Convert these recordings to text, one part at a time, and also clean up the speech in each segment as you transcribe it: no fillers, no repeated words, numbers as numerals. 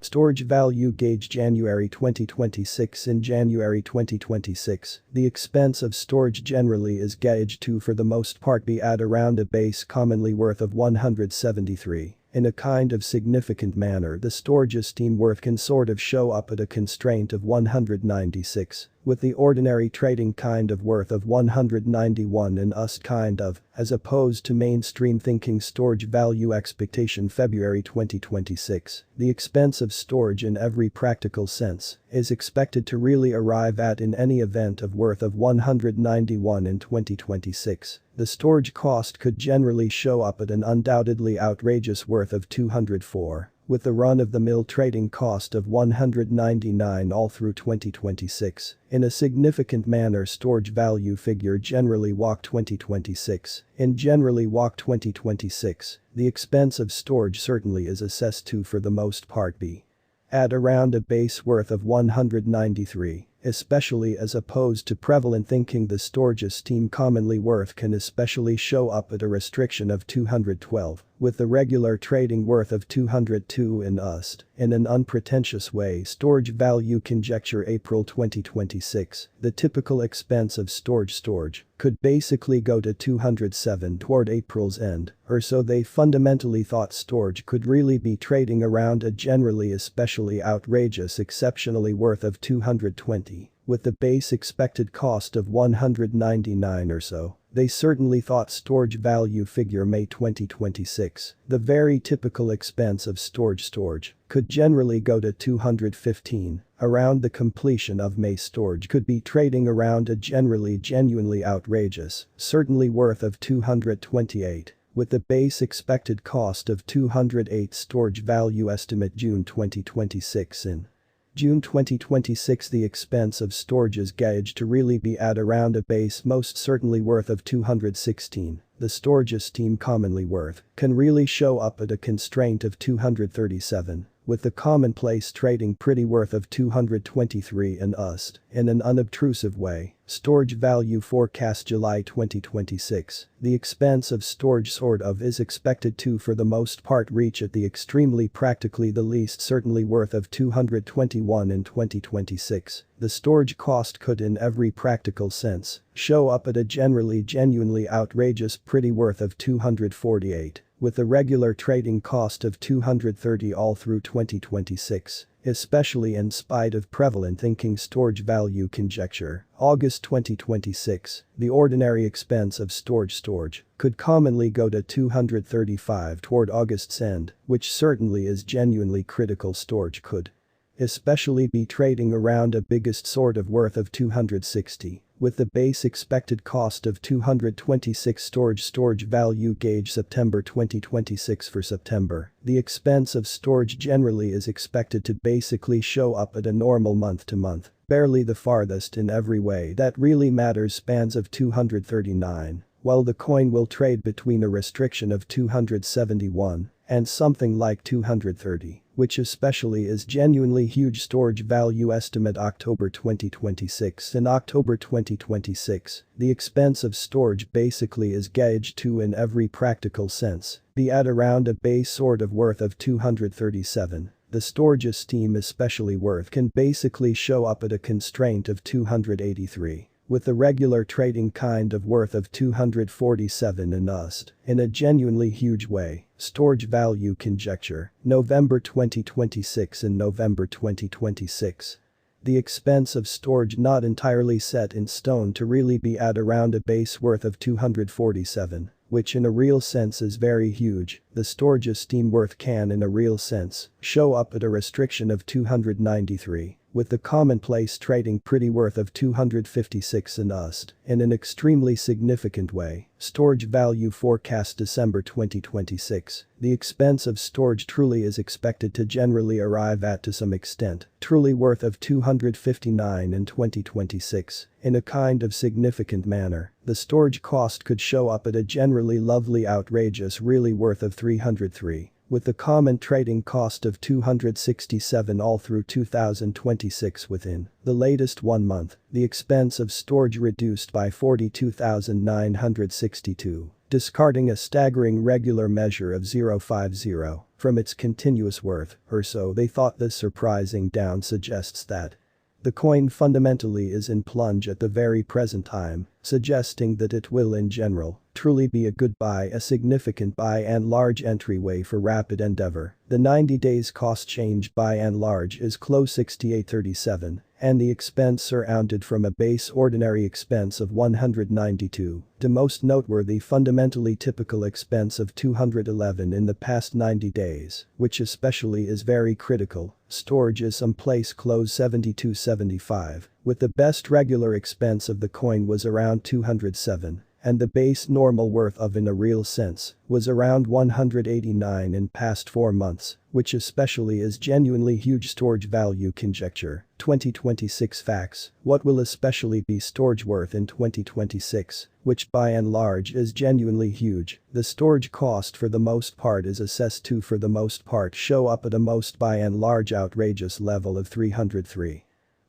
Storj value gauge January 2026. In January 2026, the expense of storage generally is gauged to for the most part be at around a base commonly worth of 173. In a kind of significant manner, the storage esteem worth can sort of show up at a constraint of 196, with the ordinary trading kind of worth of 191 and us kind of, as opposed to mainstream thinking storage value expectation February 2026. The expense of storage in every practical sense is expected to really arrive at in any event of worth of 191 in 2026. The storage cost could generally show up at an undoubtedly outrageous worth of 204, with the run-of-the-mill trading cost of 199 all through 2026. In a significant manner, storage value figure generally walk 2026. In generally walk 2026, the expense of storage certainly is assessed to for the most part be at around a base worth of 193. Especially as opposed to prevalent thinking, the storage esteem commonly worth can especially show up at a restriction of 212, with the regular trading worth of 202 in USD. In an unpretentious way, storage value conjecture April 2026, the typical expense of storage could basically go to 207 toward April's end, or so they fundamentally thought storage could really be trading around a generally especially outrageous exceptionally worth of 220. With the base expected cost of 199 or so, they certainly thought storage value figure May 2026, the very typical expense of storage could generally go to 215. Around the completion of May, storage could be trading around a genuinely outrageous, certainly worth of 228. With the base expected cost of 208. Storage value estimate June 2026. In June 2026, the expense of storage is gauged to really be at around a base most certainly worth of 216. The storage esteem commonly worth can really show up at a constraint of 237, with the commonplace trading pretty worth of 223 in USD. In an unobtrusive way, storage value forecast July 2026, the expense of storage sort of is expected to for the most part reach at the extremely practically the least certainly worth of 221 in 2026. The storage cost could in every practical sense show up at a genuinely outrageous pretty worth of 248. With the regular trading cost of 230 all through 2026, especially in spite of prevalent thinking storage value conjecture. August 2026, the ordinary expense of storage could commonly go to 235 toward August's end, which certainly is genuinely critical. Storage could especially be trading around a biggest sort of worth of 260. With the base expected cost of 226. Storage value gauge September 2026. For September, the expense of storage generally is expected to basically show up at a normal month-to-month, barely the farthest in every way that really matters spans of 239, while the coin will trade between a restriction of 271 and something like 230, which especially is genuinely huge. Storage value estimate October 2026. In October 2026, the expense of storage basically is gauged to in every practical sense be at around a base sort of worth of 237. The storage esteem especially worth can basically show up at a constraint of 283. With the regular trading kind of worth of 247 in USD. In a genuinely huge way, storage value conjecture, November 2026. In November 2026, the expense of storage not entirely set in stone to really be at around a base worth of 247, which in a real sense is very huge. The storage esteem worth can in a real sense show up at a restriction of 293. With the commonplace trading pretty worth of 256 in USD. In an extremely significant way, storage value forecast December 2026, the expense of storage truly is expected to generally arrive at to some extent, truly worth of 259 in 2026. In a kind of significant manner, the storage cost could show up at a generally lovely outrageous really worth of 303. With the common trading cost of 267 all through 2026. Within the latest 1 month, the expense of storage reduced by 42,962, discarding a staggering regular measure of 0.50. from its continuous worth, or so they thought. This surprising down suggests that the coin fundamentally is in plunge at the very present time, suggesting that it will in general truly be a good buy, a significant buy and large entryway for rapid endeavor. The 90 days cost change by and large is close 68.37, and the expense surrounded from a base ordinary expense of 192 to most noteworthy fundamentally typical expense of 211 in the past 90 days, which especially is very critical. Storj is someplace close 72.75, with the best regular expense of the coin was around 207. And the base normal worth of in a real sense was around 189 in past 4 months, which especially is genuinely huge. Storj value conjecture, 2026 facts, what will especially be Storj worth in 2026, which by and large is genuinely huge. The Storj cost for the most part is assessed to for the most part show up at a most by and large outrageous level of 303.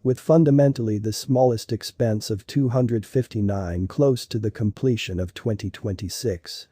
With fundamentally the smallest expense of 259 close to the completion of 2026.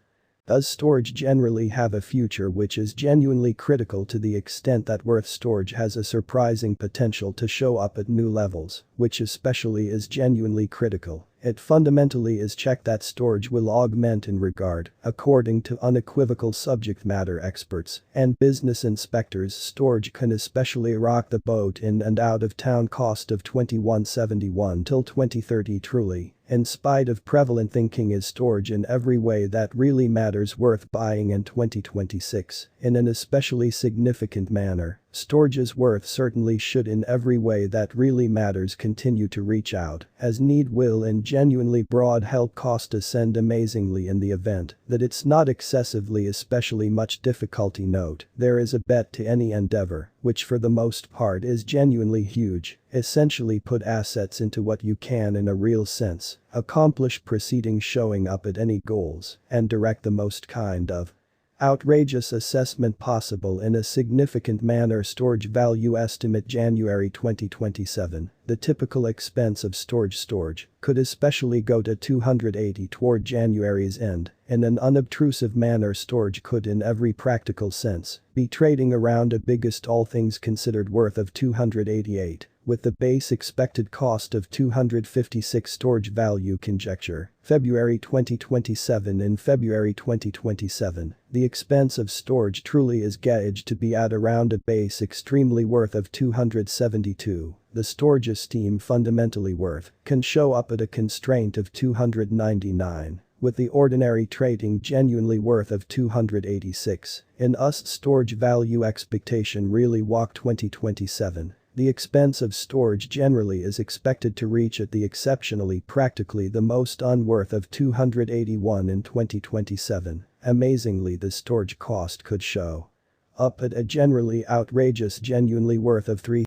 Does Storj generally have a future which is genuinely critical to the extent that worth? Storj has a surprising potential to show up at new levels, which especially is genuinely critical. It fundamentally is checked that Storj will augment in regard, according to unequivocal subject matter experts and business inspectors. Storj can especially rock the boat in and out of town cost of 2171 till 2030. Truly, in spite of prevalent thinking, is Storj in every way that really matters worth buying in 2026, in an especially significant manner. Storj's worth certainly should in every way that really matters continue to reach out, as need will, and genuinely broad help cost ascend amazingly in the event that it's not excessively especially much difficulty. Note, there is a bet to any endeavor, which for the most part is genuinely huge, essentially put assets into what you can in a real sense, accomplish proceedings showing up at any goals, and direct the most kind of outrageous assessment possible in a significant manner. Storj value estimate January 2027, the typical expense of Storj could especially go to 280 toward January's end. In an unobtrusive manner, Storj could in every practical sense be trading around a biggest all things considered worth of 288. With the base expected cost of 256. Storj value conjecture, February 2027. In February 2027, the expense of Storj truly is gauged to be at around a base extremely worth of 272. The Storj esteem fundamentally worth can show up at a constraint of 299. With the ordinary trading genuinely worth of 286. In us, Storj value expectation really walk 2027. The expense of Storj generally is expected to reach at the exceptionally practically the most unworth of 281 in 2027. Amazingly, the Storj cost could show up at a generally outrageous genuinely worth of 3